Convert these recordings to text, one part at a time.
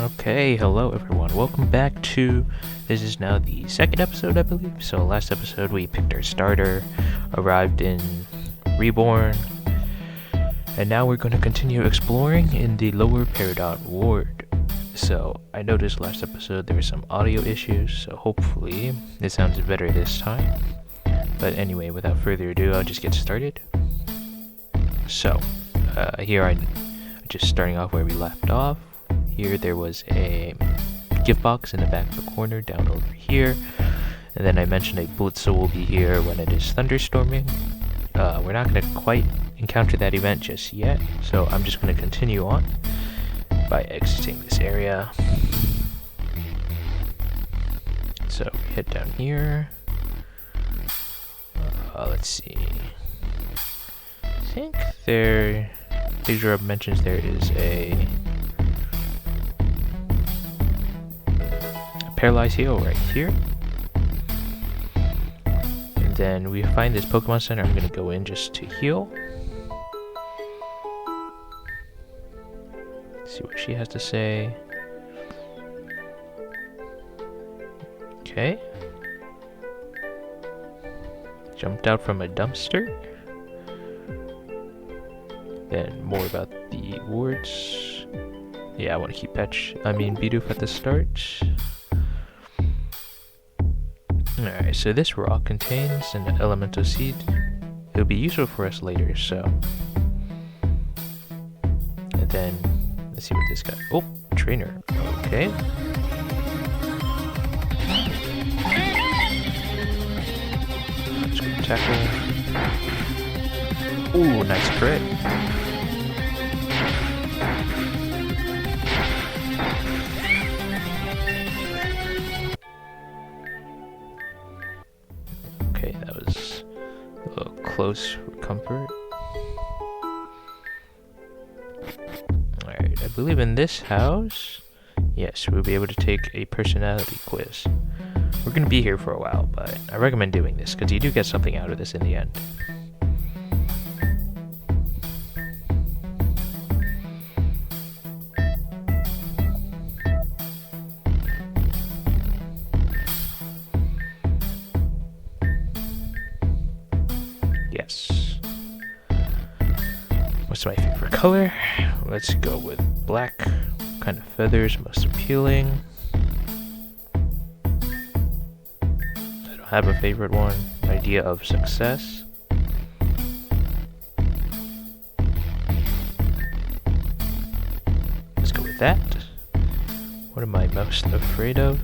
Okay, hello everyone. Welcome back to, this is now the second episode, I believe. So last episode we picked our starter, arrived in Reborn, and now we're going to continue exploring in the Lower Peridot Ward. So I noticed last episode there were some audio issues, so hopefully it sounds better this time. But anyway, without further ado, I'll just get started. So, here I'm just starting off where we left off. Here there was a gift box in the back of the corner down over here. And then I mentioned a Blitzel will be here when it is thunderstorming. We're not going to quite encounter that event just yet, so I'm just going to continue on by exiting this area. So we head down here. Let's see. I think Teddiursa mentions there is a Paralyzed Heal right here. And then we find this Pokemon Center. I'm going to go in just to heal. See what she has to say. Okay. Jumped out from a dumpster. Then more about the wards. Yeah, I want to keep Bidoof at the start. Alright, so this rock contains an elemental seed. It'll be useful for us later, so. And then, let's see what this guy. Oh, trainer. Okay. Let's go tackle. Ooh, nice crit. Okay, that was a little close for comfort. Alright, I believe in this house, yes, we'll be able to take a personality quiz. We're going to be here for a while, but I recommend doing this, because you do get something out of this in the end. Yes. What's my favorite color? Let's go with black. What kind of feathers most appealing? I don't have a favorite one. Idea of success. Let's go with that. What am I most afraid of?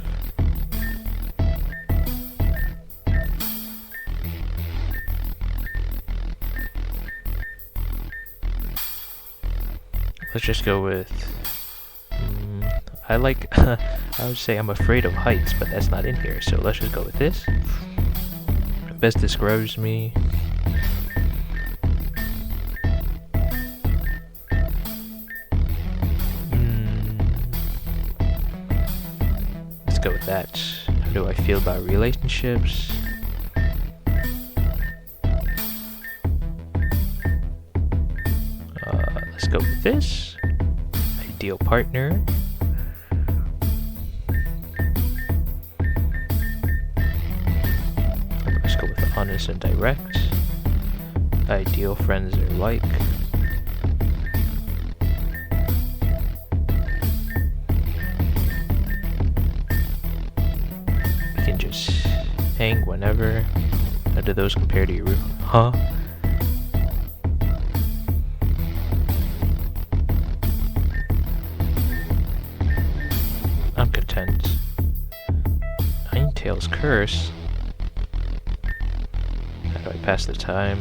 Let's just go with, I would say I'm afraid of heights, but that's not in here, so let's just go with this. Best describes me. Let's go with that. How do I feel about relationships? Let's go with this. Ideal partner. Let's go with honest and direct. Ideal friends are like. We can just hang whenever. How do those compare to your huh? I'm content. Ninetales Curse. How do I pass the time?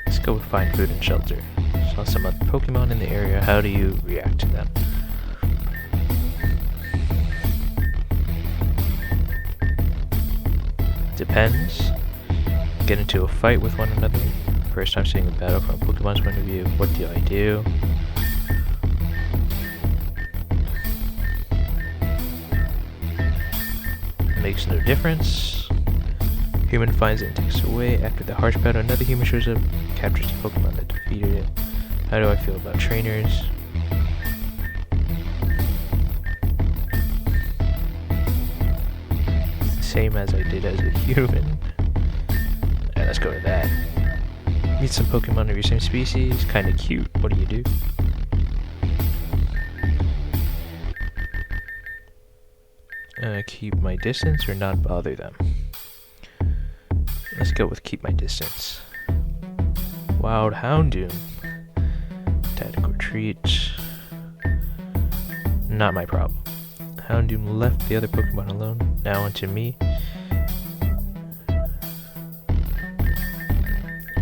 Let's go with find food and shelter. Saw some other Pokemon in the area. How do you react to them? Depends. Get into a fight with one another. First time seeing a battle from Pokemon's point of view. What do I do? makes no difference. Human finds it and takes it away. After the harsh battle, another human shows up, captures the Pokemon that defeated it. How do I feel about trainers? Same as I did as a human. Alright, let's go with that. Meet some Pokemon of your same species. Kinda cute. What do you do? Keep my distance or not bother them. Let's go with keep my distance. Wild Houndoom. Tactical retreat. Not my problem. Houndoom left the other Pokemon alone. Now onto me.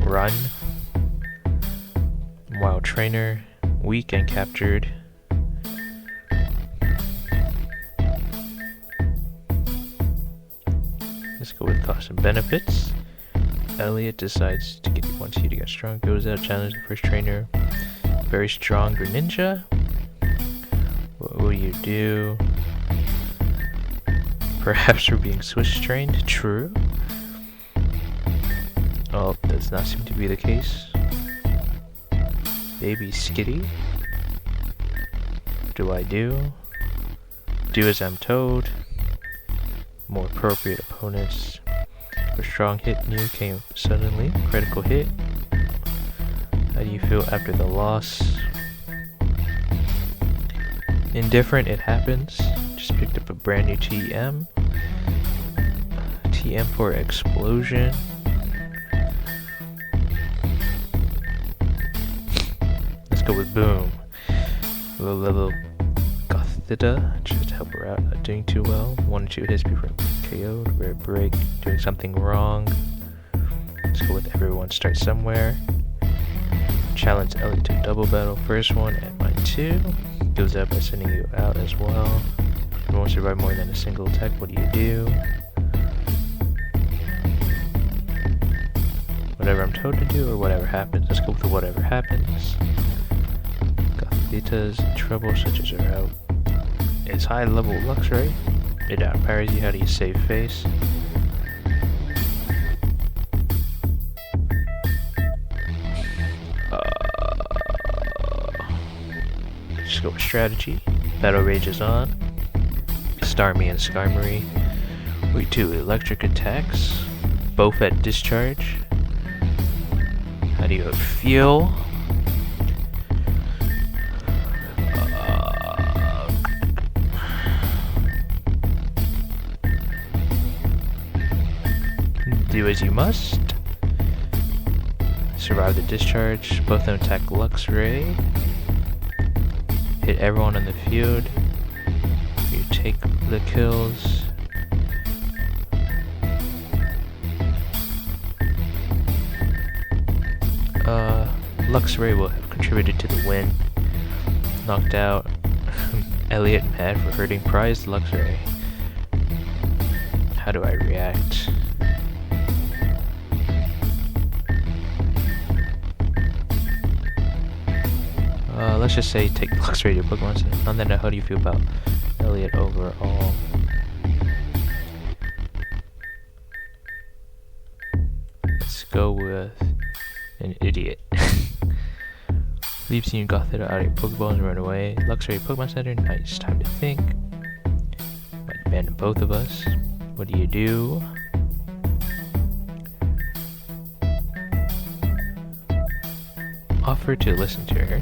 Run. Wild Trainer. Weak and captured. Let's go with cost and benefits. Elliot decides to get wants you to get strong. Goes out, challenges the first trainer. Very strong Greninja. What will you do? Perhaps we're being switch trained. True. Oh, does not seem to be the case. Baby Skitty. What do I do? Do as I'm told. More appropriate opponents. A strong hit new came suddenly. Critical hit. How do you feel after the loss? Indifferent, it happens. Just picked up a brand new TM. TM for Explosion. Let's go with Boom. Low level Gothita. Just to help her out. Not doing too well. 1 or 2 hits before KO'd. Rare Break. Doing something wrong. Let's go with everyone start somewhere. Challenge Elliot to double battle. First one and mine too. Goes out by sending you out as well. You won't survive more than a single attack. What do you do? Whatever I'm told to do or whatever happens. Let's go with the whatever happens. Gothita's in trouble, such as her out. It's high level Luxray. It outpowers you. How do you save face? Just go with strategy. Battle Rage is on. Starmie and Skarmory. We do electric attacks. Both at discharge. How do you feel? Do as you must. Survive the discharge. Both of them attack Luxray. Hit everyone on the field. You take the kills. Luxray will have contributed to the win. Knocked out Elliot mad for hurting prized Luxray. How do I react? Let's just say take Luxray to Pokemon Center. On that note, how do you feel about Elliot overall? Let's go with an idiot. Leaves you and Gothita out of your Pokeballs and run away. Luxray Pokemon Center, nice. Time to think. Might abandon both of us. What do you do? Offer to listen to her.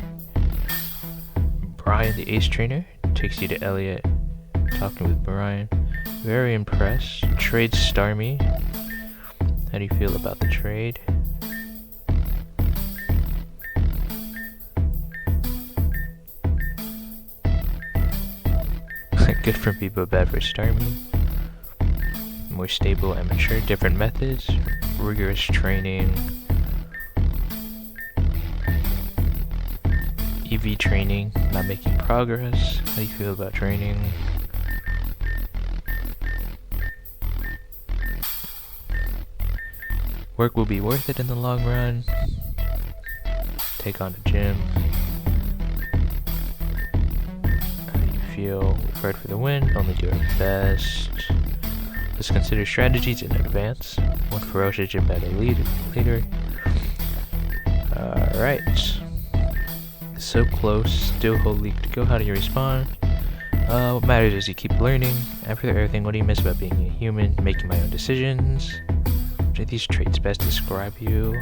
Brian, the ace trainer, takes you to Elliot. Talking with Brian. Very impressed. Trades Starmie. How do you feel about the trade? Good for me, but bad for Starmie. More stable and mature. Different methods. Rigorous training. EV training. Not making progress. How do you feel about training? Work will be worth it in the long run. Take on a gym. How do you feel? We fight for the win. Only do our best. Let's consider strategies in advance. One ferocious and better leader. Alright. So close, still whole league to go. How do you respond? What matters is you keep learning. After everything, what do you miss about being a human? Making my own decisions. Which of these traits best describe you?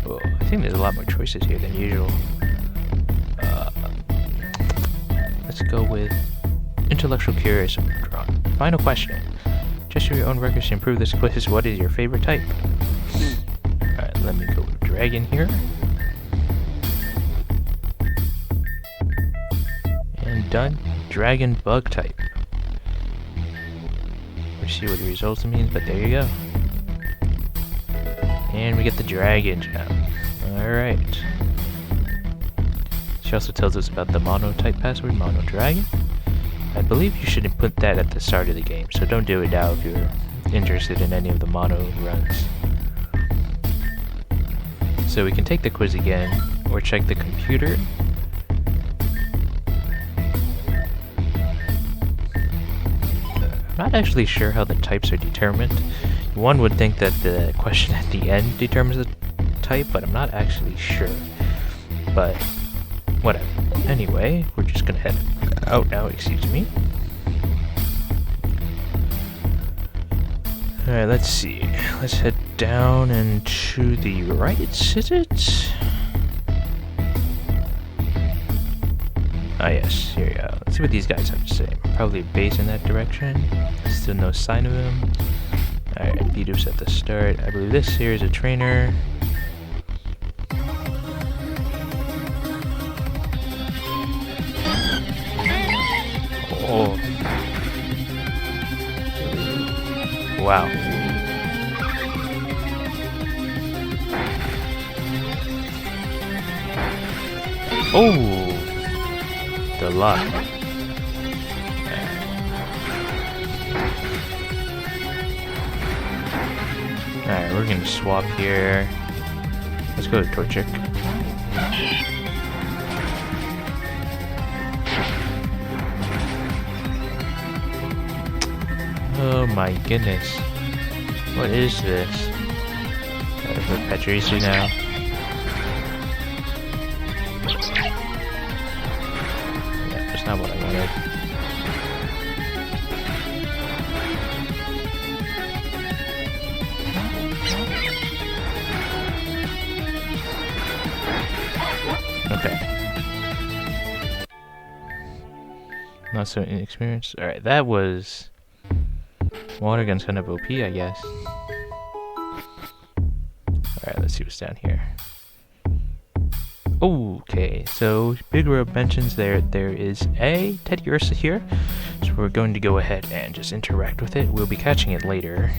Oh, I think there's a lot more choices here than usual. Let's go with intellectual curiosity. Final question. Just for your own records to improve this quiz, what is your favorite type? Alright, let me go with dragon here. And done. Dragon bug type. We'll see what the results means, but there you go. And we get the dragon gem. Alright. She also tells us about the mono type password, mono dragon. I believe you should put that at the start of the game, so don't do it now if you're interested in any of the mono runs. So we can take the quiz again, or check the computer. I'm not actually sure how the types are determined. One would think that the question at the end determines the type, but I'm not actually sure. But whatever. Anyway, we're just gonna head out now, excuse me. Alright, let's see. Let's head down and to the right, is it? Ah yes, here we go. Let's see what these guys have to say. Probably a base in that direction. Still no sign of him. Alright, Beedoo's at the start. I believe this here is a trainer. Oh. Wow. Oh. The luck. Alright, we're gonna swap here. Let's go to Torchic. Oh my goodness. What is this? Gotta put Teddiursa now. Yeah, that's not what I wanted. Okay. Not so inexperienced. Alright, that was... Water gun's kind of OP, I guess. Alright, let's see what's down here. Okay, so Big Rob mentions there is a Teddiursa here. So we're going to go ahead and just interact with it. We'll be catching it later.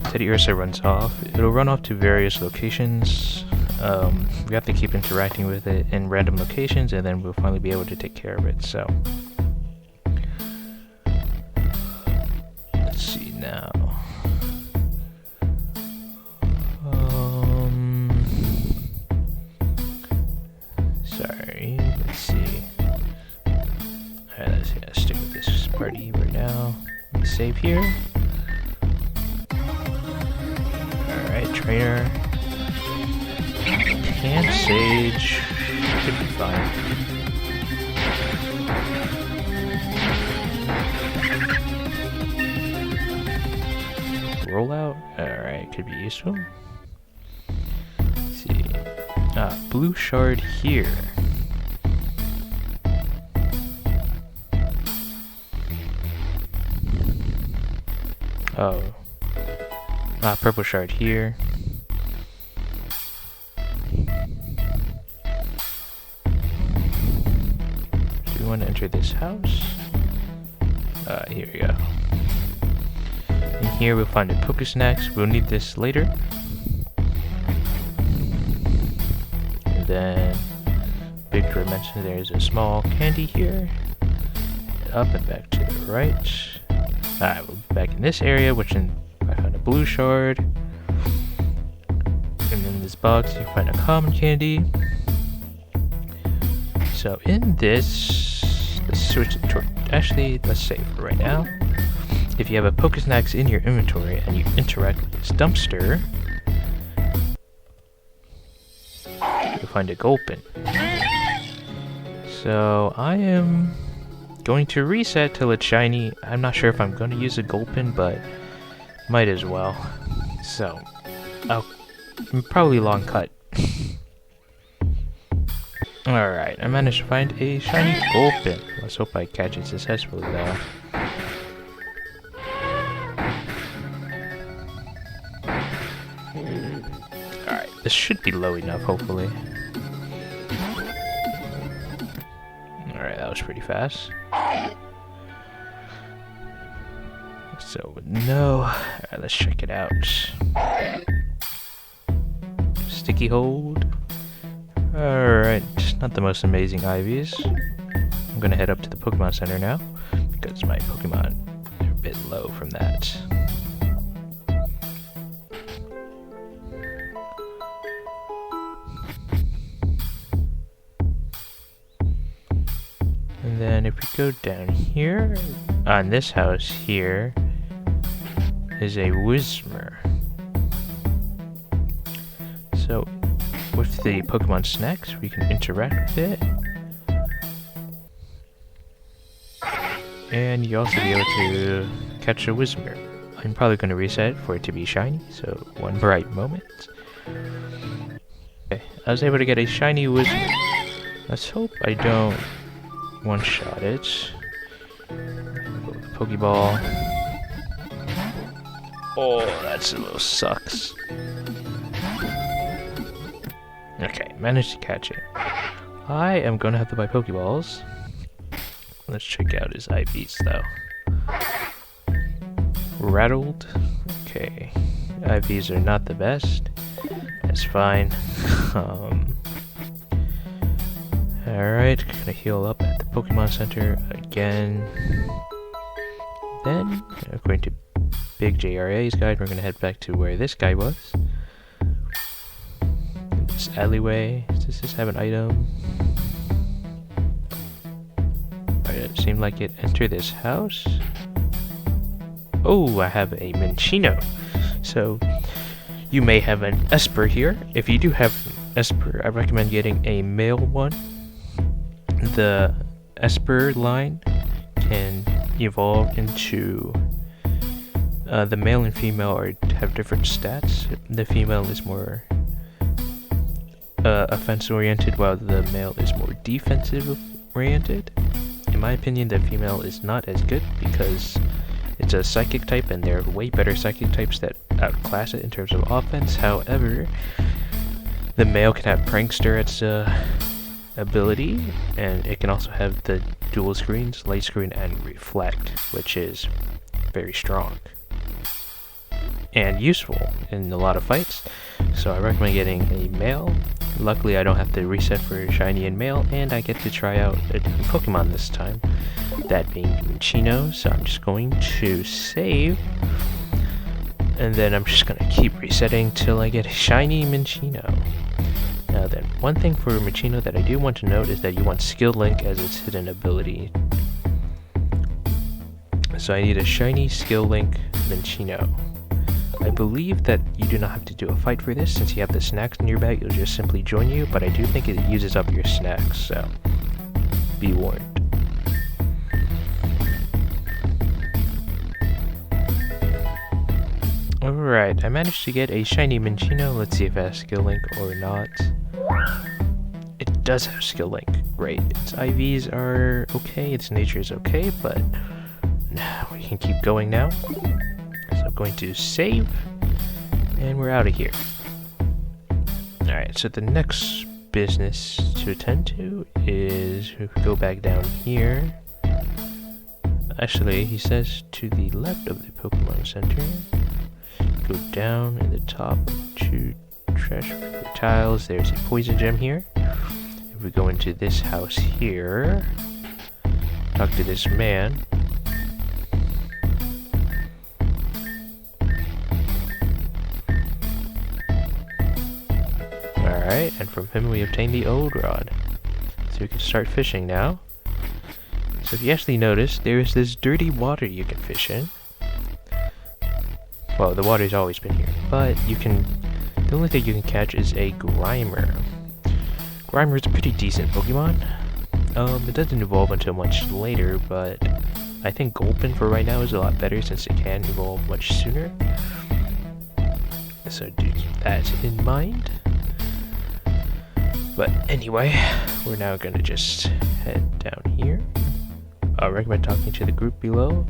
Teddiursa runs off. It'll run off to various locations. We have to keep interacting with it in random locations, and then we'll finally be able to take care of it. So let's see now. Sorry. Let's see. Alright, let's stick with this party right now. Let's save here. Alright, trainer. And Sage. Should be fine. Rollout? Alright, could be useful. Let's see. Blue shard here. Oh. Purple shard here. Do we want to enter this house? Here we go. In here we'll find a Pokesnax. We'll need this later. And then Big Rob mentioned there's a small candy here. Up and back to the right. Alright, we'll be back in this area, which I found a blue shard. And in this box, you find a common candy. So in this, let's switch it toward, actually, let's save for right now. If you have a Pokesnax in your inventory and you interact with this dumpster, you'll find a Gulpin. So I am going to reset till it's shiny. I'm not sure if I'm going to use a Gulpin, but might as well. So, probably long cut. Alright, I managed to find a shiny Gulpin. Let's hope I catch it successfully though. Alright, this should be low enough, hopefully. Alright, that was pretty fast. So, no. Alright, let's check it out. Sticky hold. Alright, not the most amazing IVs. I'm gonna head up to the Pokemon Center now, because my Pokemon are a bit low from that. And then if we go down here, on this house here, is a Whimsurr. So, with the Pokemon Snacks, we can interact with it. And you also be able to catch a Whimsurr. I'm probably going to reset for it to be shiny, so one bright moment. Okay, I was able to get a shiny Whimsurr. Let's hope I don't one-shot it. Pokeball. Oh, that's a little sucks. Okay, managed to catch it. I am gonna have to buy Pokeballs. Let's check out his IVs though. Rattled. Okay, IVs are not the best. That's fine. Alright, gonna heal up at the Pokemon Center again. Then, according to Big JRA's guide, we're gonna head back to where this guy was. This alleyway. Does this have an item? Alright, it seemed like it entered this house. Oh, I have a Minccino. So, you may have an Esper here. If you do have an Esper, I recommend getting a male one. The Esper line can evolve into the male and female have different stats. The female is more offense oriented, while the male is more defensive oriented. In my opinion, the female is not as good because it's a psychic type, and there are way better psychic types that outclass it in terms of offense. However, the male can have Prankster as ability, and it can also have the dual screens, light screen and reflect, which is very strong and useful in a lot of fights. So I recommend getting a male. Luckily I don't have to reset for shiny and male, and I get to try out a different Pokemon this time, that being Minccino. So I'm just going to save, and then I'm just going to keep resetting till I get a shiny Minccino. Now then, one thing for Minccino that I do want to note is that you want Skill Link as its hidden ability. So I need a shiny Skill Link Minccino. I believe that you do not have to do a fight for this. Since you have the snacks in your bag, it'll just simply join you, but I do think it uses up your snacks, so be warned. Alright, I managed to get a shiny Minccino. Let's see if it has Skill Link or not. It does have Skill Link. Great. Its IVs are okay, its nature is okay, but now we can keep going now. So I'm going to save, and we're out of here. Alright, so the next business to attend to is we go back down here. Actually, he says to the left of the Pokemon Center. Go down in the top to trash tiles. There's a poison gem here. If we go into this house here, talk to this man. and from him we obtain the old rod. So we can start fishing now. So if you actually notice, there is this dirty water you can fish in. Well, the water's always been here, but you can... The only thing you can catch is a Grimer. Grimer is a pretty decent Pokemon. It doesn't evolve until much later, but I think Gulpin for right now is a lot better since it can evolve much sooner. So do keep that in mind. But anyway, we're now gonna just head down here. I recommend talking to the group below.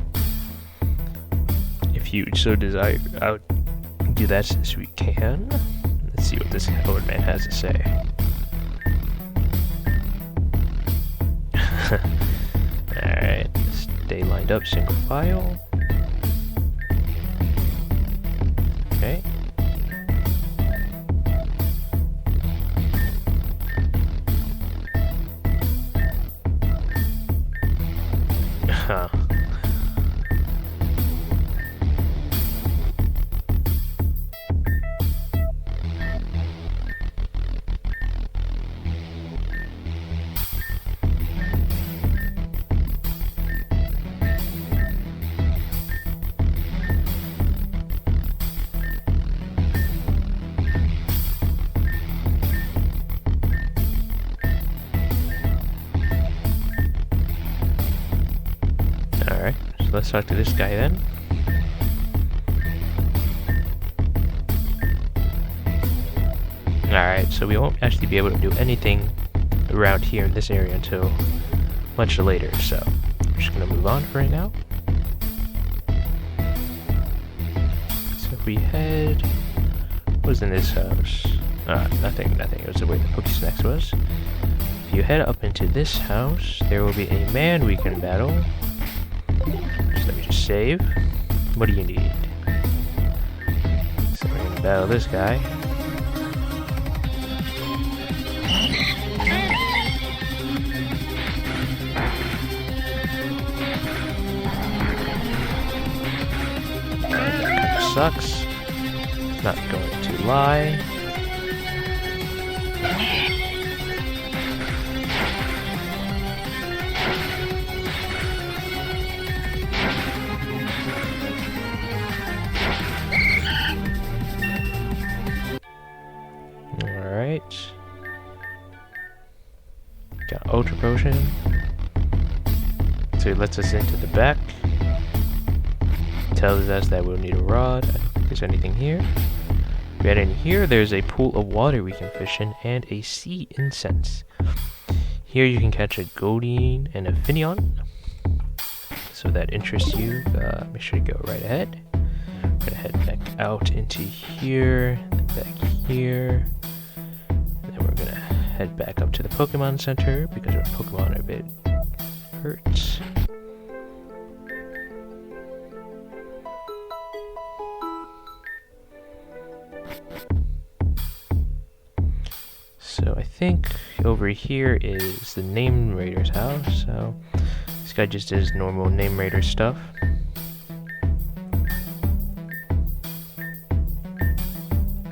If you so desire, I'll do that since we can. Let's see what this old man has to say. Alright, stay lined up, single file. Okay. Huh. Alright, so let's talk to this guy then. Alright, so we won't actually be able to do anything around here in this area until much later, so we're just gonna move on for right now. So if we head... What was in this house? Nothing. It was the way the Pokesnax was. If you head up into this house, there will be a man we can battle. So let me just save. What do you need? So we're gonna battle this guy. Sucks. Not going to lie. Alright. Got Ultra Potion. So it lets us into the back. Tells us that we'll need a rod. I don't think there's anything here. Right in here, there's a pool of water we can fish in and a sea incense. Here you can catch a Goldeen and a Finneon. So that interests you, make sure to go right ahead. We're gonna head back out into here, back here. And then we're gonna head back up to the Pokemon Center because our Pokemon are a bit hurt. So I think over here is the Name Raider's house, so this guy just does normal Name Raider stuff.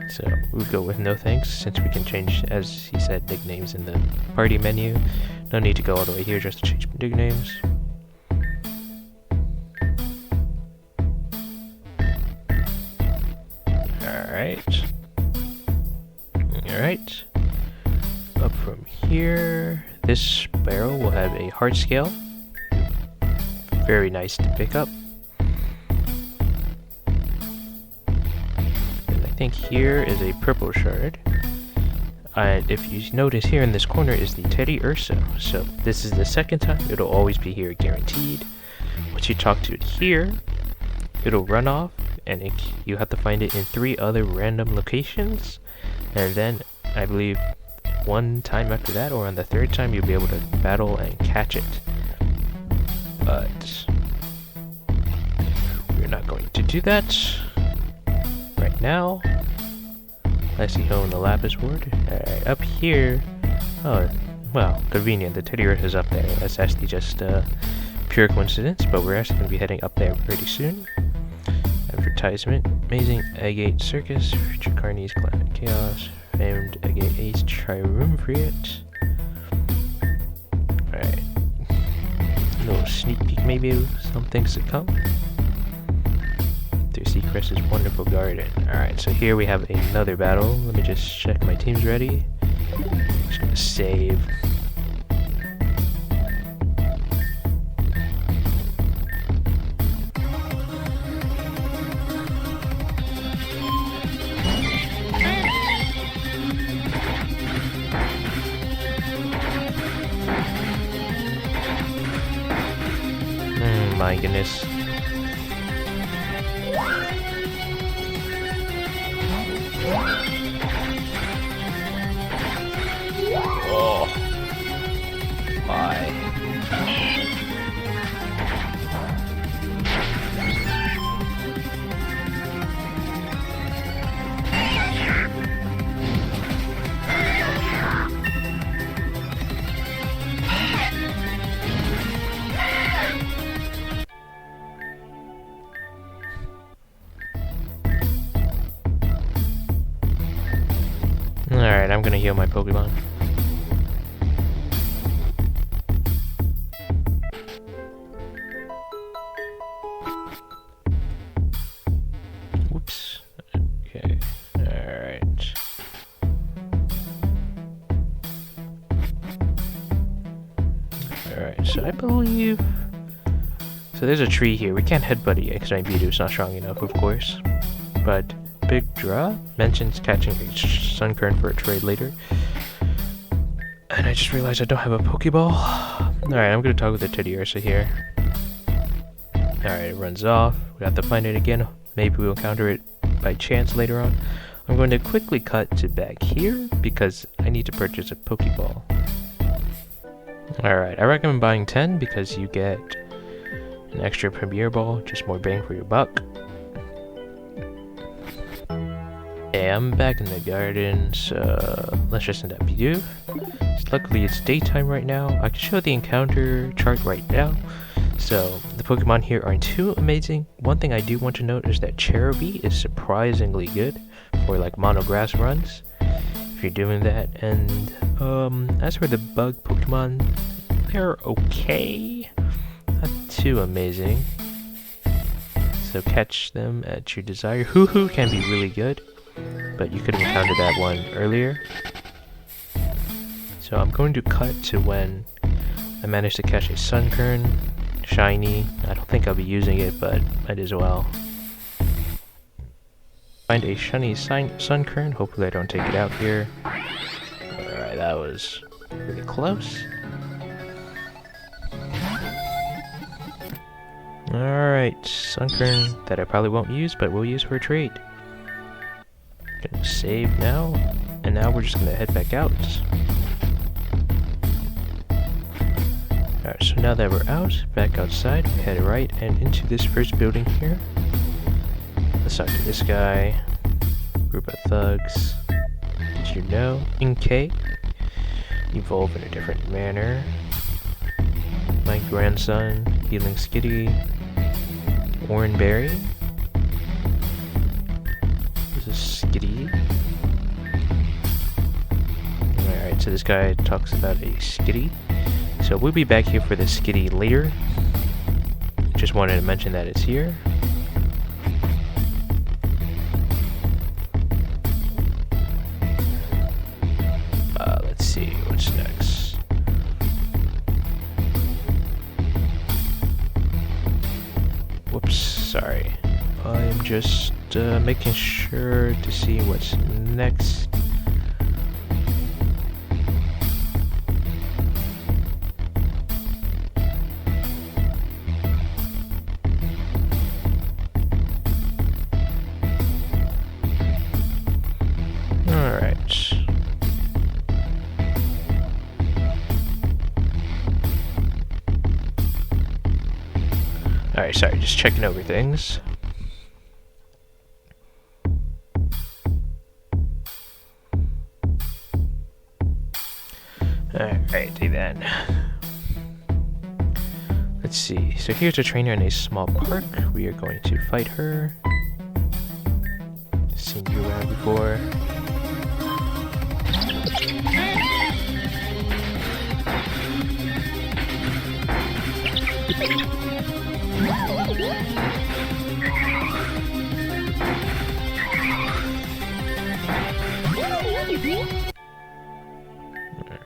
So we'll go with no thanks, since we can change, as he said, nicknames in the party menu. No need to go all the way here just to change nicknames. Alright. Alright. Up from here, this barrel will have a heart scale. Very nice to pick up. And I think here is a purple shard. And if you notice here in this corner is the Teddiursa. So this is the second time, it'll always be here guaranteed. Once you talk to it here, it'll run off and you have to find it in 3 other random locations. And then I believe one time after that, or on the 3rd time, you'll be able to battle and catch it. But we're not going to do that right now. I see home in the Lapis Ward. Alright, up here. Oh, well, convenient. The Teddiursa is up there. That's actually just pure coincidence, but we're actually going to be heading up there pretty soon. Advertisement. Amazing Agate Circus. Future Carnies, Clan Chaos. Famed Agate Ace Triumvirate. Alright. A little sneak peek maybe of some things to come. Through Seacrest's Wonderful Garden. Alright, so here we have another battle. Let me just check my team's ready. Just gonna save. My goodness. Oh my. Alright, I'm gonna heal my Pokemon. Whoops. Okay. Alright. Alright, so I believe... So there's a tree here. We can't headbutt it yet because my Beedoo's not strong enough, of course. But... Big Draw mentions catching a Sunkern for a trade later. And I just realized I don't have a Pokeball. Alright, I'm gonna talk with the Teddiursa here. Alright, it runs off. We have to find it again. Maybe we'll encounter it by chance later on. I'm going to quickly cut to back here because I need to purchase a Pokeball. Alright, I recommend buying 10 because you get an extra Premier Ball, just more bang for your buck. Okay, I'm back in the garden, so let's just send that Beedoo. Luckily it's daytime right now. I can show the encounter chart right now. So the Pokemon here aren't too amazing. One thing I do want to note is that Cherubi is surprisingly good for like monograss runs, if you're doing that. And as for the bug Pokemon, they're okay, not too amazing. So catch them at your desire. Hoo-hoo can be really good, but you could have encountered that one earlier. So I'm going to cut to when I managed to catch a Sunkern, shiny. I don't think I'll be using it, but might as well. Find a shiny Sunkern, hopefully I don't take it out here. Alright, that was really close. Alright, Sunkern that I probably won't use, but we'll use for a trade. Gonna save now, and now we're just gonna head back out. Alright, so now that we're out, back outside, we head right and into this first building here. Let's talk to this guy. Group of thugs. Did you know? Inkay. Evolve in a different manner. My grandson, Healing Skitty. Oranberry. This is Skitty. Alright, so this guy talks about a Skitty. So we'll be back here for the Skitty later. Just wanted to mention that it's here. Let's see, what's next? Whoops, sorry. I'm just making sure to see what's next. Alright, sorry, just checking over things. Alrighty then. Let's see. So here's a trainer in a small park. We are going to fight her. Seen you around before.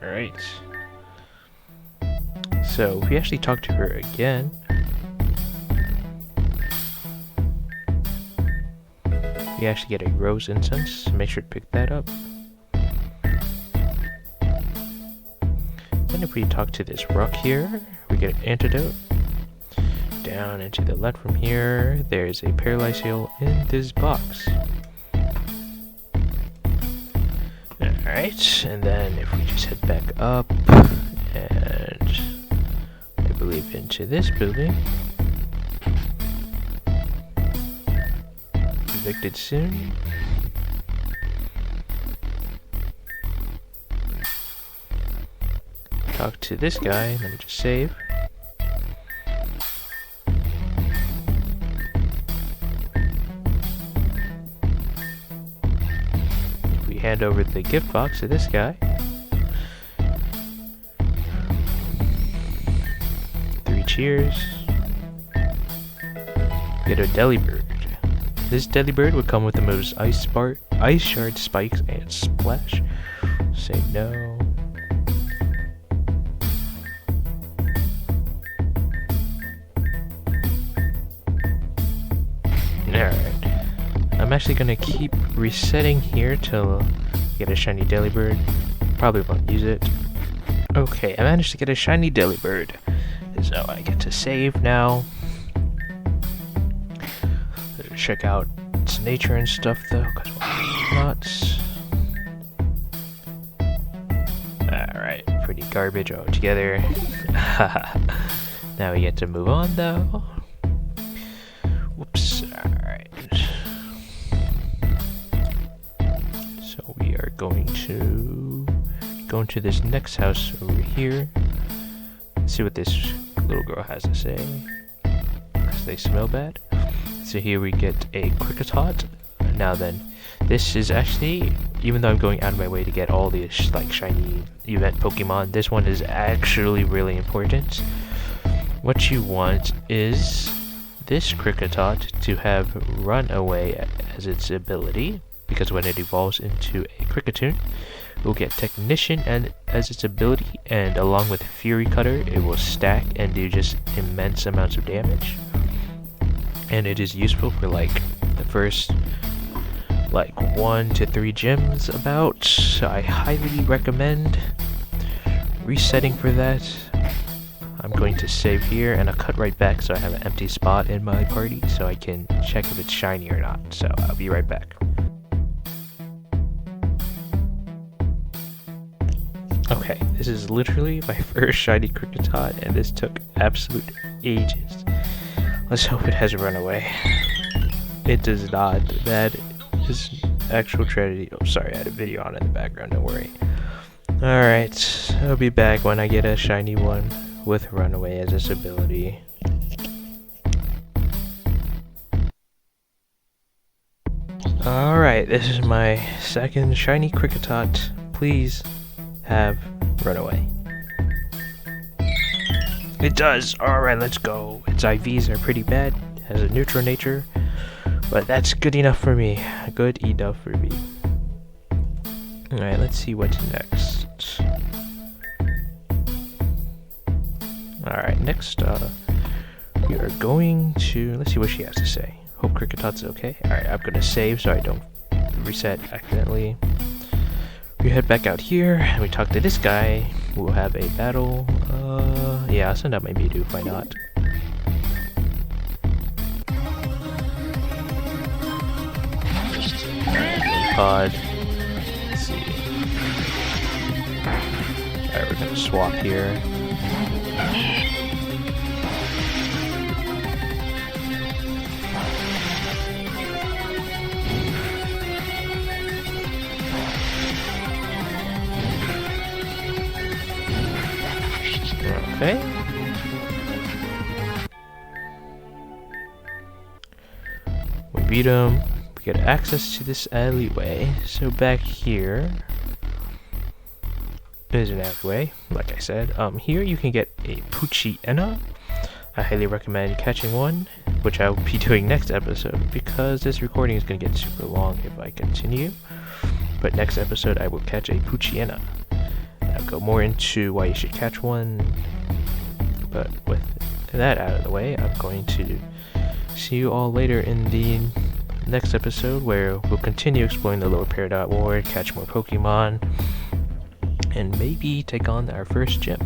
Alright. So, we actually talked to her again. We actually get a rose incense, so make sure to pick that up. Then if we talk to this rock here, we get an antidote. Down and to the left from here, there's a paralyzed seal in this box. Alright, and then if we just head back up, and I believe into this building. Evicted soon. Talk to this guy, let me just save. If we hand over the gift box to this guy. 3 cheers. Get a Delibird. This Delibird would come with the moves Ice Shard, Spikes, and Splash. Say no. Alright. I'm actually gonna keep resetting here till get a shiny Delibird. Probably won't use it. Okay, I managed to get a shiny Delibird. So I get to save now. Check out its nature and stuff though, because why not? Alright, pretty garbage altogether. Now we get to move on though. Whoops, alright. So we are going to go into this next house over here. See what this little girl has to say. Because they smell bad. So here we get a Kricketot. Now then, this is actually, even though I'm going out of my way to get all these like shiny event Pokemon, this one is actually really important. What you want is this Kricketot to have Runaway as its ability, because when it evolves into a Kricketune, it will get Technician and as its ability, and along with Fury Cutter, it will stack and do just immense amounts of damage. And it is useful for like the first like 1 to 3 gyms about. So I highly recommend resetting for that. I'm going to save here and I'll cut right back so I have an empty spot in my party so I can check if it's shiny or not. So I'll be right back. Okay, this is literally my first shiny Kricketot and this took absolute ages. Let's hope it has run away. It does not. That is actual tragedy. Oh, sorry, I had a video on in the background, don't worry. Alright, I'll be back when I get a shiny one with Runaway as its ability. Alright, this is my second shiny Kricketot. Please have Runaway. It does! Alright, let's go. Its IVs are pretty bad. It has a neutral nature. But that's good enough for me. Good enough for me. Alright, let's see what's next. Alright, next, we are going to... Let's see what she has to say. Hope Kricketot's okay. Alright, I'm gonna save so I don't reset accidentally. We head back out here, and we talk to this guy. We'll have a battle. Yeah, I'll send out my Mewtwo, why not? Pod. Let's see. Alright, we're gonna swap here. Okay. We beat him. We get access to this alleyway. So back here, is an way, like I said. Here you can get a Pokémon. I highly recommend catching one, which I will be doing next episode, because this recording is going to get super long if I continue. But next episode I will catch a Pokémon. I'll go more into why you should catch one, but with that out of the way, I'm going to see you all later in the next episode, where we'll continue exploring the Lower Peridot Ward, catch more Pokemon, and maybe take on our first gym.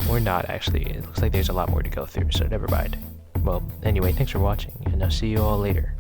Or not, actually. It looks like there's a lot more to go through, so never mind. Well, anyway, thanks for watching, and I'll see you all later.